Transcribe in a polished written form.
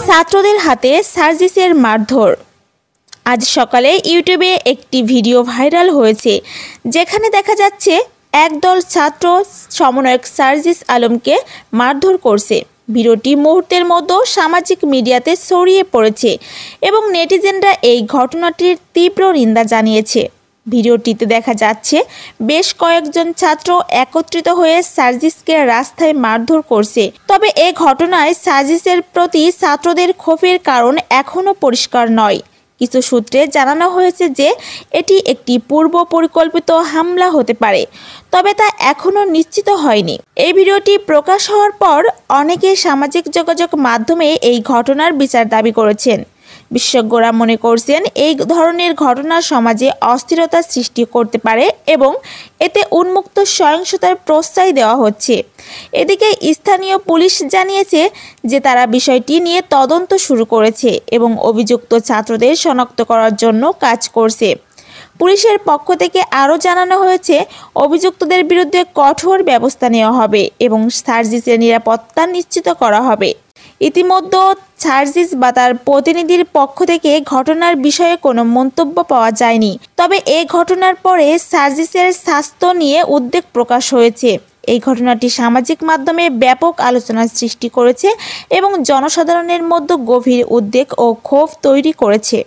ছাত্রদের হাতে সার্জিসের মারধর। আজ সকালে ইউটিউবে একটি ভিডিও ভাইরাল হয়েছে, যেখানে দেখা যাচ্ছে একদল ছাত্র সমন্বয়ক সার্জিস আলমকে মারধর করছে। ভিডিওটি মুহূর্তের মধ্যে সামাজিক মিডিয়াতে ছড়িয়ে পড়েছে এবং নেটিজেনরা এই ঘটনাটির তীব্র নিন্দা জানিয়েছে। ভিডিওটিতে দেখা যাচ্ছে বেশ কয়েকজন ছাত্র একত্রিত হয়ে সার্জিসকে রাস্তায় মারধর করছে। তবে এ ঘটনায় সার্জিসের প্রতি ছাত্রদের ক্ষোভের কারণ এখনও পরিষ্কার নয়। কিছু সূত্রে জানানো হয়েছে যে এটি একটি পূর্ব পরিকল্পিত হামলা হতে পারে, তবে তা এখনও নিশ্চিত হয়নি। এই ভিডিওটি প্রকাশ হওয়ার পর অনেকে সামাজিক যোগাযোগ মাধ্যমে এই ঘটনার বিচার দাবি করেছেন। বিশেষজ্ঞরা মনে করছেন এই ধরনের ঘটনা সমাজে অস্থিরতা সৃষ্টি করতে পারে এবং এতে উন্মুক্ত সহিংসতার প্রশ্রয় দেওয়া হচ্ছে। এদিকে স্থানীয় পুলিশ জানিয়েছে যে তারা বিষয়টি নিয়ে তদন্ত শুরু করেছে এবং অভিযুক্ত ছাত্রদের শনাক্ত করার জন্য কাজ করছে। পুলিশের পক্ষ থেকে আরও জানানো হয়েছে, অভিযুক্তদের বিরুদ্ধে কঠোর ব্যবস্থা নেওয়া হবে এবং সার্জিসের নিরাপত্তা নিশ্চিত করা হবে। ইতিমধ্যে সার্জিস বা তার প্রতিনিধির পক্ষ থেকে ঘটনার বিষয়ে কোনো মন্তব্য পাওয়া যায়নি। তবে এই ঘটনার পরে সার্জিসের স্বাস্থ্য নিয়ে উদ্বেগ প্রকাশ হয়েছে। এই ঘটনাটি সামাজিক মাধ্যমে ব্যাপক আলোচনার সৃষ্টি করেছে এবং জনসাধারণের মধ্যে গভীর উদ্বেগ ও ক্ষোভ তৈরি করেছে।